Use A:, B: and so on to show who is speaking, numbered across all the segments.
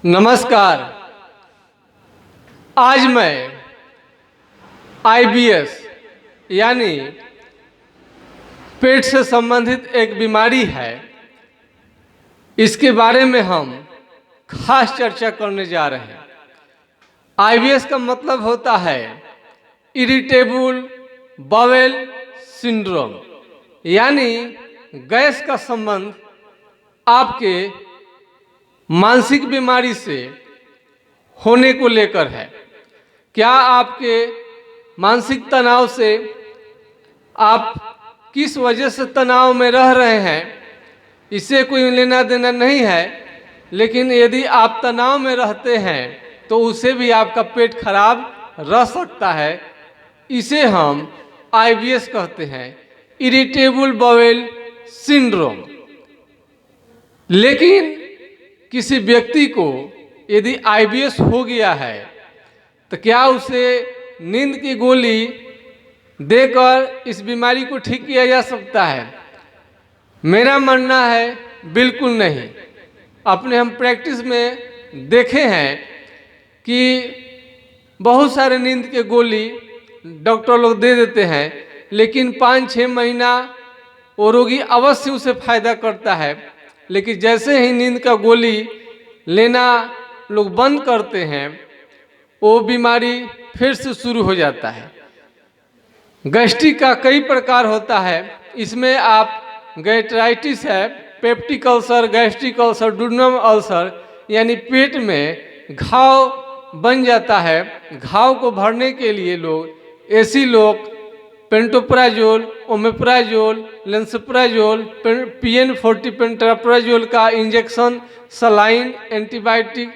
A: नमस्कार। आज मैं आईबीएस यानी पेट से संबंधित एक बीमारी है, इसके बारे में हम खास चर्चा करने जा रहे हैं। आईबीएस का मतलब होता है इरिटेबल बावेल सिंड्रोम, यानी गैस का संबंध आपके मानसिक बीमारी से होने को लेकर है। क्या आपके मानसिक तनाव से, आप किस वजह से तनाव में रह रहे हैं, इससे कोई लेना देना नहीं है, लेकिन यदि आप तनाव में रहते हैं तो उससे भी आपका पेट खराब रह सकता है। इसे हम आईबीएस कहते हैं, इरिटेबल बावेल सिंड्रोम। लेकिन किसी व्यक्ति को यदि आईबीएस हो गया है तो क्या उसे नींद की गोली देकर इस बीमारी को ठीक किया जा सकता है? मेरा मानना है बिल्कुल नहीं। अपने हम प्रैक्टिस में देखे हैं कि बहुत सारे नींद के गोली डॉक्टर लोग दे देते हैं, लेकिन 5-6 महीना वो रोगी अवश्य उसे फायदा करता है। लेकिन जैसे ही नींद का गोली लेना लोग बंद करते हैं, वो बीमारी फिर से शुरू हो जाता है। गैस्ट्रिक का कई प्रकार होता है। इसमें आप गैस्ट्राइटिस है, peptic ulcer, gastric ulcer, duodenum ulcer, यानी पेट में घाव बन जाता है। घाव को भरने के लिए लोग एसिलोक, पेंटोप्राजोल, ओमेप्राजोल, लेंसप्राजोल, PN40 पेंटाप्राजोल का इंजेक्शन, सलाइन, एंटीबायोटिक,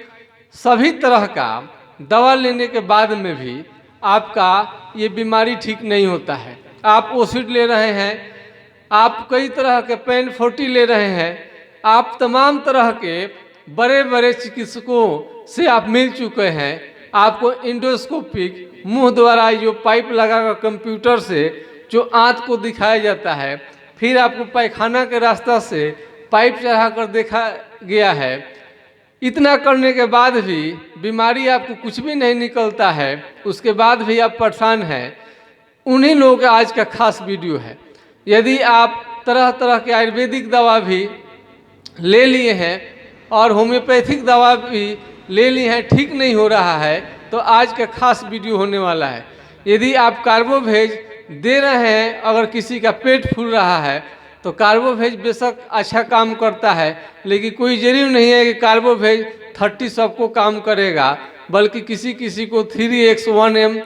A: सभी तरह का दवा लेने के बाद में भी आपका ये बीमारी ठीक नहीं होता है। आप ओसिड ले रहे हैं, आप कई तरह के PN40 ले रहे हैं, आप तमाम तरह के बड़े बड़े चिकित्सकों से आप मिल चुके हैं। आपको इंडोस्कोपिक मुंह द्वारा जो पाइप लगाकर कंप्यूटर से जो आंत को दिखाया जाता है, फिर आपको पैखाना के रास्ता से पाइप चढ़ाकर देखा गया है। इतना करने के बाद भी बीमारी आपको कुछ भी नहीं निकलता है, उसके बाद भी आप परेशान हैं। उन्हीं लोगों का आज का खास वीडियो है। यदि आप तरह तरह के आयुर्वेदिक दवा भी ले लिए हैं और होम्योपैथिक दवा भी ले ली है, ठीक नहीं हो रहा है, तो आज का खास वीडियो होने वाला है। यदि आप कार्बोवेज दे रहे हैं, अगर किसी का पेट फूल रहा है तो कार्बोवेज बेशक अच्छा काम करता है, लेकिन कोई जरूरी नहीं है कि कार्बोवेज 30 सबको काम करेगा, बल्कि किसी किसी को 3x1M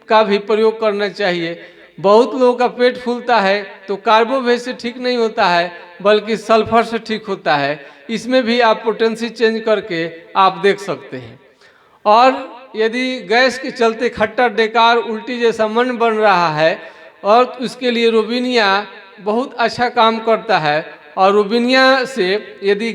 A: का भी प्रयोग करना चाहिए। बहुत लोगों का पेट फूलता है तो कार्बोवेज से ठीक नहीं होता है, बल्कि सल्फर से ठीक होता है। इसमें भी आप पोटेंसी चेंज करके आप देख सकते हैं। और यदि गैस के चलते खट्टा डेकार उल्टी जैसा मन बन रहा है, और उसके लिए रोबिनिया बहुत अच्छा काम करता है। और रोबिनिया से यदि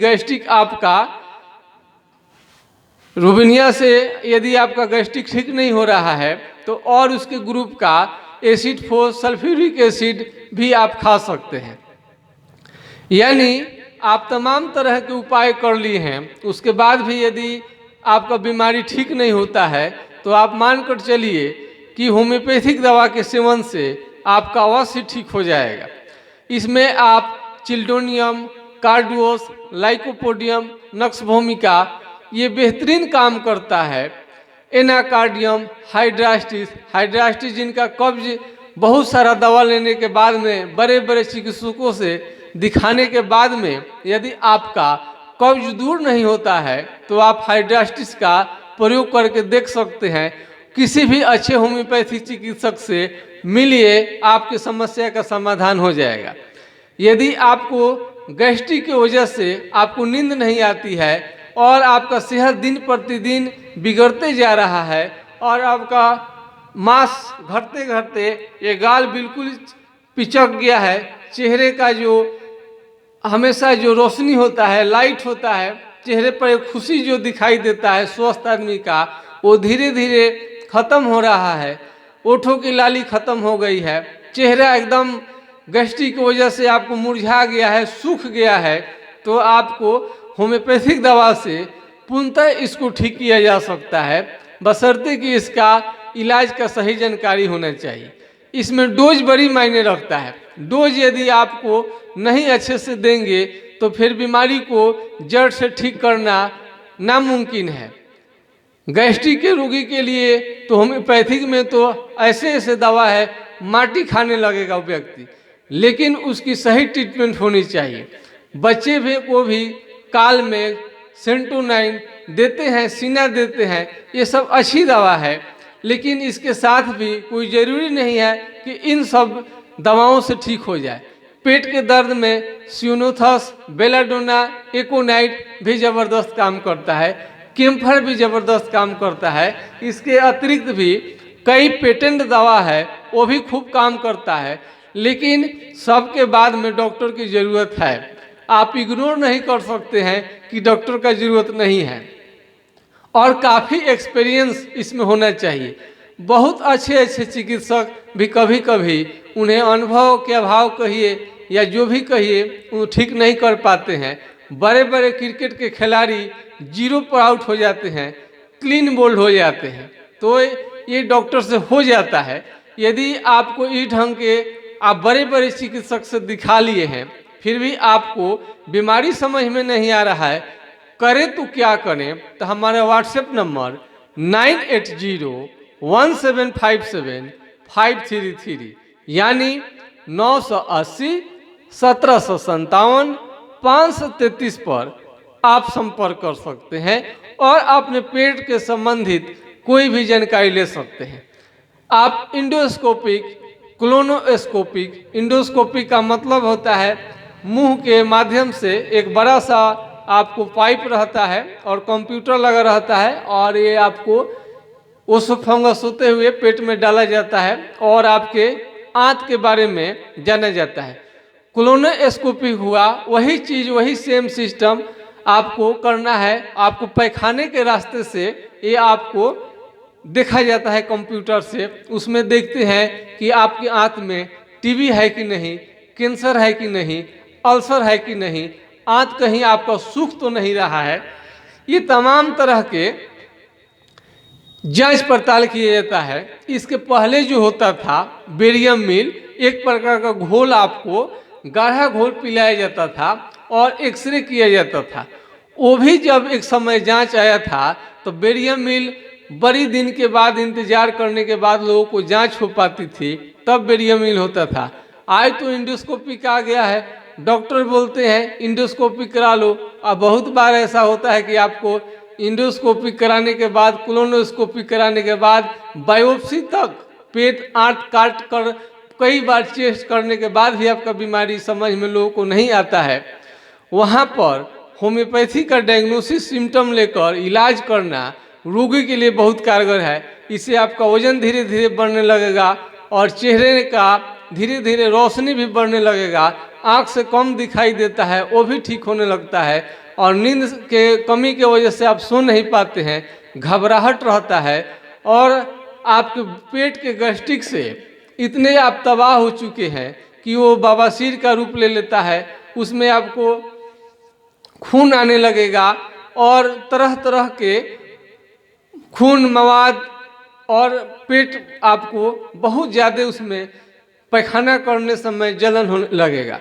A: आपका गैस्ट्रिक ठीक नहीं हो रहा है, तो और उसके ग्रुप का एसिड फोस सल्फ्यूरिक एसिड भी आप खा सकते हैं। यानी आप तमाम तरह के उपाय कर लिए हैं, उसके बाद भी यदि आपका बीमारी ठीक नहीं होता है, तो आप मानकर चलिए कि होम्योपैथिक दवा के सेवन से आपका अवश्य ठीक हो जाएगा। इसमें आप चिल्डोनियम, कार्डुओस, लाइकोपोडियम, नक्सभूमिका, ये बेहतरीन काम करता है। एनाकार्डियम, हाइड्रास्टिस जिनका कब्ज बहुत सारा दवा लेने के बाद में, बड़े बड़े चिकित्सकों से दिखाने के बाद में यदि आपका कब्ज दूर नहीं होता है, तो आप हाइड्रास्टिस का प्रयोग करके देख सकते हैं। किसी भी अच्छे होम्योपैथी चिकित्सक से मिलिए, आपकी समस्या का समाधान हो जाएगा। यदि आपको गैस्ट्रिक की वजह से आपको नींद नहीं आती है और आपका सेहत दिन प्रतिदिन बिगड़ते जा रहा है, और आपका मांस घटते घटते ये गाल बिल्कुल पिचक गया है, चेहरे का जो हमेशा जो रोशनी होता है, लाइट होता है, चेहरे पर एक खुशी जो दिखाई देता है स्वस्थ आदमी का, वो धीरे धीरे खत्म हो रहा है। ओठों की लाली खत्म हो गई है, चेहरा एकदम गैस्ट्रिक की वजह से आपको मुरझा गया है, सूख गया है, तो आपको होम्योपैथिक दवा से पूर्णतः इसको ठीक किया जा सकता है, बशर्ते कि इसका इलाज का सही जानकारी होना चाहिए। इसमें डोज बड़ी मायने रखता है। डोज यदि आपको नहीं अच्छे से देंगे तो फिर बीमारी को जड़ से ठीक करना नामुमकिन है। गैस्ट्रिक के रोगी के लिए तो होम्योपैथिक में तो ऐसे ऐसे दवा है, माटी खाने लगेगा वो व्यक्ति, लेकिन उसकी सही ट्रीटमेंट होनी चाहिए। बच्चे भी को भी काल में सेंटोनाइन देते हैं, सीना देते हैं, ये सब अच्छी दवा है, लेकिन इसके साथ भी कोई ज़रूरी नहीं है कि इन सब दवाओं से ठीक हो जाए। पेट के दर्द में सिनोथस, बेलाडोना, एकोनाइट भी ज़बरदस्त काम करता है, कैम्फर भी ज़बरदस्त काम करता है। इसके अतिरिक्त भी कई पेटेंट दवा है, वो भी खूब काम करता है, लेकिन सबके बाद में डॉक्टर की ज़रूरत है। आप इग्नोर नहीं कर सकते हैं कि डॉक्टर का ज़रूरत नहीं है, और काफ़ी एक्सपीरियंस इसमें होना चाहिए। बहुत अच्छे अच्छे चिकित्सक भी कभी कभी उन्हें अनुभव के अभाव कहिए या जो भी कहिए वो ठीक नहीं कर पाते हैं। बड़े बड़े क्रिकेट के खिलाड़ी 0 पर आउट हो जाते हैं, क्लीन बोल्ड हो जाते हैं, तो ये डॉक्टर से हो जाता है। यदि आपको इस ढंग के आप बड़े बड़े चिकित्सक से दिखा लिए हैं, फिर भी आपको बीमारी समझ में नहीं आ रहा है, करें तो क्या करें? तो हमारा व्हाट्सएप नंबर 980757533 यानी 980 1757 533 पर आप संपर्क कर सकते हैं और अपने पेट के संबंधित कोई भी जानकारी ले सकते हैं। आप इंडोस्कोपिक, क्लोनोस्कोपिक, इंडोस्कोपिक का मतलब होता है मुंह के माध्यम से एक बड़ा सा आपको पाइप रहता है और कंप्यूटर लगा रहता है, और ये आपको ओसोफंगस होते हुए पेट में डाला जाता है और आपके आंत के बारे में जाना जाता है। कोलोनोस्कोपी हुआ वही चीज़, वही सेम सिस्टम आपको करना है। आपको पैखाने के रास्ते से ये आपको देखा जाता है कंप्यूटर से, उसमें देखते हैं कि आपके आंत में टीबी है कि नहीं, कैंसर है कि नहीं, अल्सर है कि नहीं, आंत कहीं आपका सूख तो नहीं रहा है। ये तमाम तरह के जांच पड़ताल किया जाता है। इसके पहले जो होता था बेरियम मिल, एक प्रकार का घोल, आपको गाढ़ा घोल पिलाया जाता था और एक्सरे किया जाता था। वो भी जब एक समय जांच आया था तो बेरियम मिल बड़ी दिन के बाद इंतजार करने के बाद लोगों को जांच हो पाती थी, तब बेरियम मिल होता था। आज तो इंडोस्कोपी आ गया है, डॉक्टर बोलते हैं इंडोस्कोपी करा लो। अब बहुत बार ऐसा होता है कि आपको इंडोस्कोपी कराने के बाद, कोलोनोस्कोपी कराने के बाद बायोप्सी तक पेट आंत काट कर कई बार टेस्ट करने के बाद भी आपका बीमारी समझ में लोगों को नहीं आता है। वहाँ पर होम्योपैथी का डायग्नोसिस सिम्टम लेकर इलाज करना रोगी के लिए बहुत कारगर है। इससे आपका वजन धीरे धीरे बढ़ने लगेगा और चेहरे का धीरे धीरे रोशनी भी बढ़ने लगेगा, आँख से कम दिखाई देता है वो भी ठीक होने लगता है, और नींद के कमी की वजह से आप सो नहीं पाते हैं, घबराहट रहता है, और आपके पेट के गैस्ट्रिक से इतने आप तबाह हो चुके हैं कि वो बवासीर का रूप ले लेता है। उसमें आपको खून आने लगेगा और तरह तरह के खून मवाद, और पेट आपको बहुत ज़्यादा उसमें पैखाना करने समय जलन होने लगेगा।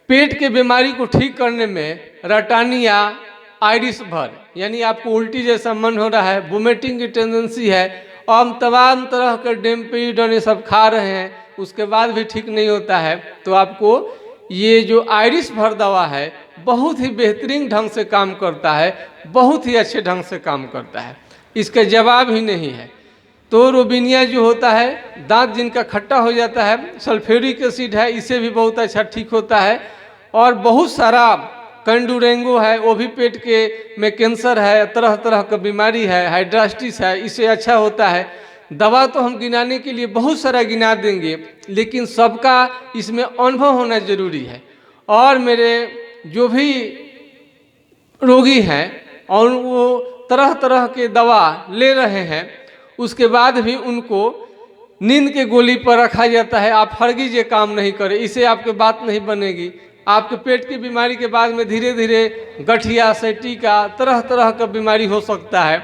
A: पेट के बीमारी को ठीक करने में रटानिया, आयरिस भर, यानी आपको उल्टी जैसा मन हो रहा है, वोमिटिंग की टेंडेंसी है, और हम तमाम तरह के डेम्पीडन ये सब खा रहे हैं, उसके बाद भी ठीक नहीं होता है, तो आपको ये जो आयरिस भर दवा है बहुत ही बेहतरीन ढंग से काम करता है, बहुत ही अच्छे ढंग से काम करता है, इसका जवाब ही नहीं है। तो रोबिनिया जो होता है, दांत जिनका खट्टा हो जाता है, सल्फ्यूरिक एसिड है, इससे भी बहुत अच्छा ठीक होता है। और बहुत सारा कंडुरेंगो है, वो भी पेट के में कैंसर है, तरह तरह का बीमारी है, हाइड्रास्टिस है, इससे अच्छा होता है। दवा तो हम गिनाने के लिए बहुत सारा गिना देंगे, लेकिन सबका इसमें अनुभव होना जरूरी है। और मेरे जो भी रोगी हैं और वो तरह तरह के दवा ले रहे हैं, उसके बाद भी उनको नींद के गोली पर रखा जाता है। आप हरगिज ये काम नहीं करें, इससे आपके बात नहीं बनेगी। आपके पेट की बीमारी के बाद में धीरे धीरे गठिया सैटिका तरह तरह का बीमारी हो सकता है।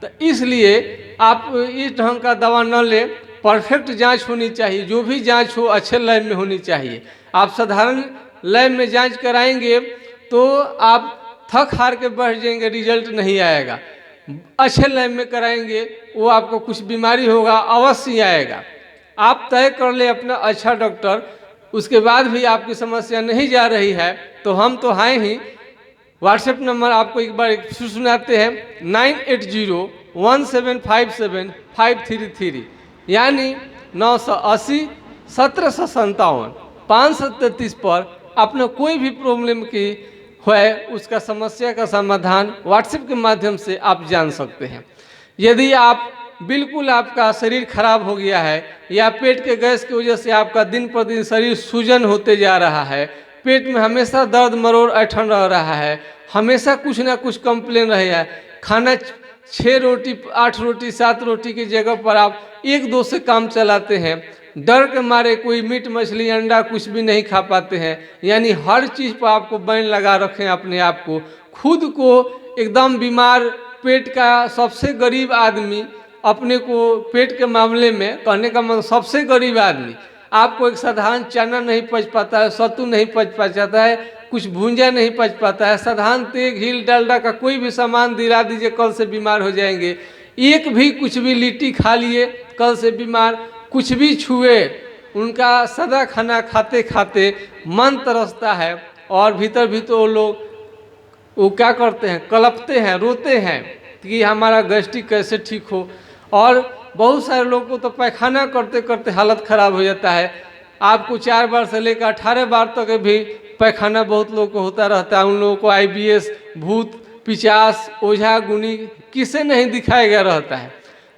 A: तो इसलिए आप इस ढंग का दवा न लें। परफेक्ट जांच होनी चाहिए, जो भी जांच हो अच्छे लैब में होनी चाहिए। आप साधारण लैब में जांच कराएंगे तो आप थक हार के बैठ जाएंगे, रिजल्ट नहीं आएगा। अच्छे लैब में कराएंगे, वो आपको कुछ बीमारी होगा अवश्य आएगा। आप तय कर ले अपना अच्छा डॉक्टर, उसके बाद भी आपकी समस्या नहीं जा रही है तो हम तो हैं ही। व्हाट्सएप नंबर आपको एक बार सुनाते हैं, 9801757533, यानी 980 1757 533 पर अपना कोई भी प्रॉब्लम की है उसका समस्या का समाधान व्हाट्सएप के माध्यम से आप जान सकते हैं। यदि आप बिल्कुल आपका शरीर खराब हो गया है या पेट के गैस की वजह से आपका दिन पर दिन शरीर सूजन होते जा रहा है, पेट में हमेशा दर्द मरोड़ ऐठन रह रहा है, हमेशा कुछ ना कुछ कंप्लेन रहे है, खाना 6 रोटी 8 रोटी 7 रोटी की जगह पर आप 1-2 से काम चलाते हैं, डर के मारे कोई मीट मछली अंडा कुछ भी नहीं खा पाते हैं, यानी हर चीज़ पर आपको बैन लगा रखें अपने आप को, खुद को एकदम बीमार, पेट का सबसे गरीब आदमी, अपने को पेट के मामले में कहने का मतलब सबसे गरीब आदमी, आपको एक साधारण चना नहीं पच पाता है, सत्तू नहीं पच पाता है, कुछ भूंजा नहीं पच पाता है, साधारण तेल घी डालडा का कोई भी सामान दिला दीजिए कल से बीमार हो जाएंगे। एक भी कुछ भी लिट्टी खा लिए कल से बीमार, कुछ भी छुए उनका सदा खाना खाते खाते मन तरसता है और भीतर भीतर वो लोग वो क्या करते हैं, कलपते हैं, रोते हैं कि हमारा गैस्ट्रिक कैसे ठीक हो। और बहुत सारे लोगों को तो पैखाना करते करते हालत ख़राब हो जाता है। आपको 4 बार से लेकर 18 बार तक भी पैखाना बहुत लोगों को होता रहता है। उन लोगों को IBS, भूत पिचास, ओझा गुनी किसे नहीं दिखाया गया रहता है,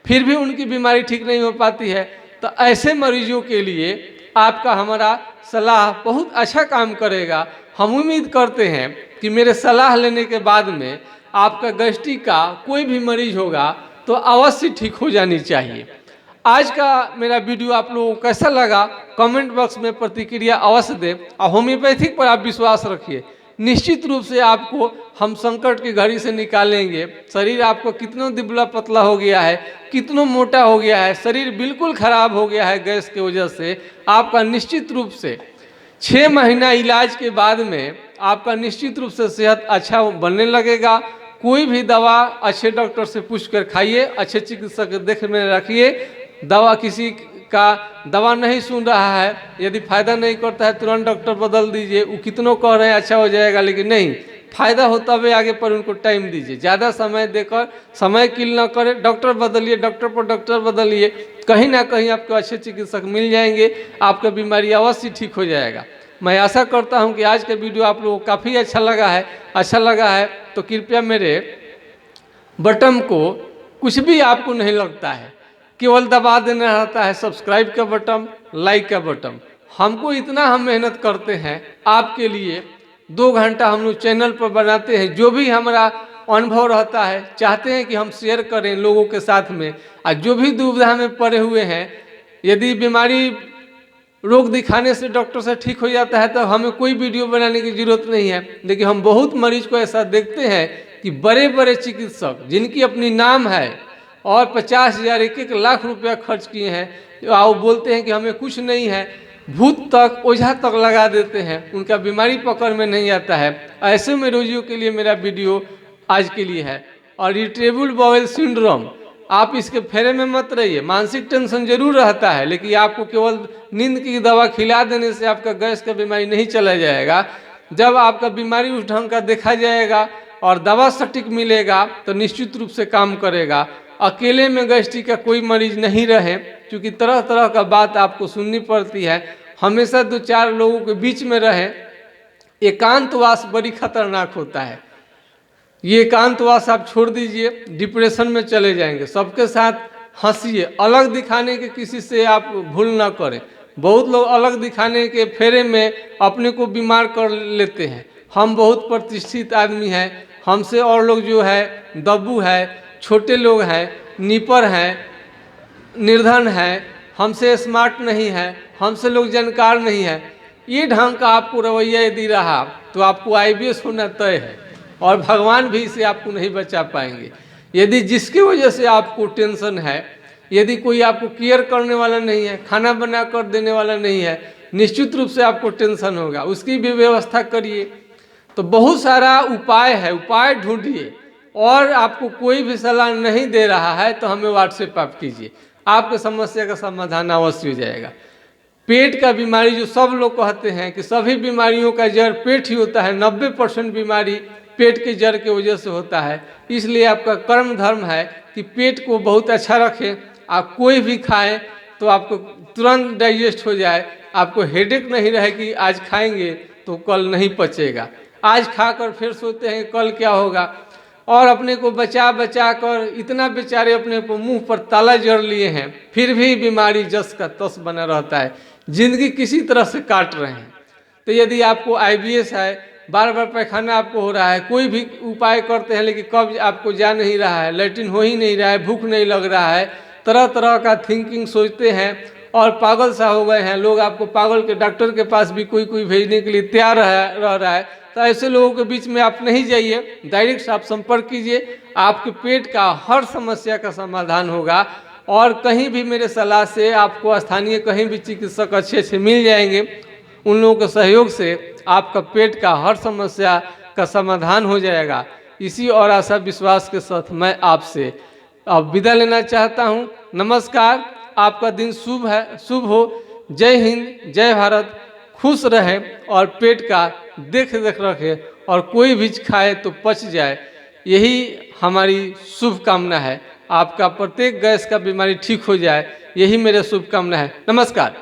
A: फिर भी उनकी बीमारी ठीक नहीं हो पाती है। तो ऐसे मरीजों के लिए आपका हमारा सलाह बहुत अच्छा काम करेगा। हम उम्मीद करते हैं कि मेरे सलाह लेने के बाद में आपका गैस्ट्रिक का कोई भी मरीज होगा तो अवश्य ठीक हो जानी चाहिए। आज का मेरा वीडियो आप लोगों को कैसा लगा कमेंट बॉक्स में प्रतिक्रिया अवश्य दें। और होम्योपैथिक पर आप विश्वास रखिए, निश्चित रूप से आपको हम संकट की घड़ी से निकालेंगे। शरीर आपको कितना दुबला पतला हो गया है, कितना मोटा हो गया है, शरीर बिल्कुल खराब हो गया है गैस की वजह से, आपका निश्चित रूप से 6 महीना इलाज के बाद में आपका निश्चित रूप से सेहत अच्छा बनने लगेगा। कोई भी दवा अच्छे डॉक्टर से पूछ कर खाइए, अच्छे चिकित्सक देख में रखिए। दवा किसी का दवा नहीं सुन रहा है, यदि फ़ायदा नहीं करता है तुरंत डॉक्टर बदल दीजिए। वो कितनों कह रहे हैं अच्छा हो जाएगा, लेकिन नहीं, फ़ायदा होता हुए आगे पर उनको टाइम दीजिए। ज़्यादा समय देकर समय किल न करें, डॉक्टर बदलिए, डॉक्टर पर डॉक्टर बदलिए, कहीं ना कहीं आपको अच्छे चिकित्सक मिल जाएंगे, आपका बीमारी अवश्य ठीक हो जाएगा। मैं आशा करता हूं कि आज का वीडियो आप लोगों को काफ़ी अच्छा लगा है तो कृपया मेरे बटन को, कुछ भी आपको नहीं लगता है, केवल दबा देना रहता है सब्सक्राइब का बटन, लाइक का बटन। हमको इतना हम मेहनत करते हैं आपके लिए, 2 घंटा हम लोग चैनल पर बनाते हैं, जो भी हमारा अनुभव रहता है चाहते हैं कि हम शेयर करें लोगों के साथ में। और जो भी दुविधा में पड़े हुए हैं, यदि बीमारी रोग दिखाने से डॉक्टर से ठीक हो जाता है तो हमें कोई वीडियो बनाने की जरूरत नहीं है। लेकिन हम बहुत मरीज को ऐसा देखते हैं कि बड़े बड़े चिकित्सक जिनकी अपनी नाम है और 50,000 1-1 लाख रुपया खर्च किए हैं, वो बोलते हैं कि हमें कुछ नहीं है, भूत तक ओझा तक लगा देते हैं, उनका बीमारी पकड़ में नहीं आता है। ऐसे में रोगियों के लिए मेरा वीडियो आज के लिए है। और इरिटेबल बाउल सिंड्रोम, आप इसके फेरे में मत रहिए। मानसिक टेंशन जरूर रहता है, लेकिन आपको केवल नींद की दवा खिला देने से आपका गैस का बीमारी नहीं चला जाएगा। जब आपका बीमारी उस ढंग का देखा जाएगा और दवा सटीक मिलेगा तो निश्चित रूप से काम करेगा। अकेले में गैस्ट्रिक का कोई मरीज नहीं रहे, क्योंकि तरह तरह का बात आपको सुननी पड़ती है। हमेशा 2-4 लोगों के बीच में रहे। एकांतवास बड़ी खतरनाक होता है। ये एकांतवास आप छोड़ दीजिए, डिप्रेशन में चले जाएंगे। सबके साथ हंसिए, अलग दिखाने के किसी से आप भूल ना करें। बहुत लोग अलग दिखाने के फेरे में अपने को बीमार कर लेते हैं। हम बहुत प्रतिष्ठित आदमी हैं, हमसे और लोग जो है दब्बू है, छोटे लोग हैं, नीपर हैं, निर्धन हैं, हमसे स्मार्ट नहीं है, हमसे लोग जानकार नहीं है। ये ढंग का आपको रवैया यदि रहा तो आपको IBS होना तय है, और भगवान भी इसे आपको नहीं बचा पाएंगे। यदि जिसकी वजह से आपको टेंशन है, यदि कोई आपको केयर करने वाला नहीं है, खाना बना कर देने वाला नहीं है, निश्चित रूप से आपको टेंशन होगा, उसकी भी व्यवस्था करिए। तो बहुत सारा उपाय है, उपाय ढूंढिए। और आपको कोई भी सलाह नहीं दे रहा है तो हमें व्हाट्सएप आप कीजिए, आपके समस्या का समाधान अवश्य हो जाएगा। पेट का बीमारी जो सब लोग कहते हैं कि सभी बीमारियों का जड़ पेट ही होता है, 90% बीमारी पेट के जड़ की वजह से होता है। इसलिए आपका कर्म धर्म है कि पेट को बहुत अच्छा रखें। आप कोई भी खाएं तो आपको तुरंत डाइजेस्ट हो जाए, आपको हेडेक नहीं रहे कि आज खाएंगे तो कल नहीं पचेगा, आज खाकर फिर सोचते हैं कल क्या होगा। और अपने को बचा बचा कर इतना बेचारे अपने को मुंह पर ताला जड़ लिए हैं, फिर भी बीमारी जस का तस बना रहता है, जिंदगी किसी तरह से काट रहे हैं। तो यदि आपको IBS है, बार बार पैखाना आपको हो रहा है, कोई भी उपाय करते हैं लेकिन कब्ज आपको जा नहीं रहा है, लैट्रिन हो ही नहीं रहा है, भूख नहीं लग रहा है, तरह तरह का थिंकिंग सोचते हैं और पागल सा हो गए हैं लोग, आपको पागल के डॉक्टर के पास भी कोई कोई भेजने के लिए तैयार रह रहा है। तो ऐसे लोगों के बीच में आप नहीं जाइए, डायरेक्ट आप संपर्क कीजिए, आपके पेट का हर समस्या का समाधान होगा। और कहीं भी मेरे सलाह से आपको स्थानीय कहीं भी चिकित्सक अच्छे मिल जाएंगे, उन लोगों के सहयोग से आपका पेट का हर समस्या का समाधान हो जाएगा। इसी और आशा विश्वास के साथ मैं आपसे अब विदा लेना चाहता हूं। नमस्कार, आपका दिन शुभ हो। जय हिंद, जय भारत। खुश रहे और पेट का देख रखे, और कोई भी खाए तो पच जाए, यही हमारी शुभकामना है। आपका प्रत्येक गैस का बीमारी ठीक हो जाए, यही मेरे शुभकामना है। नमस्कार।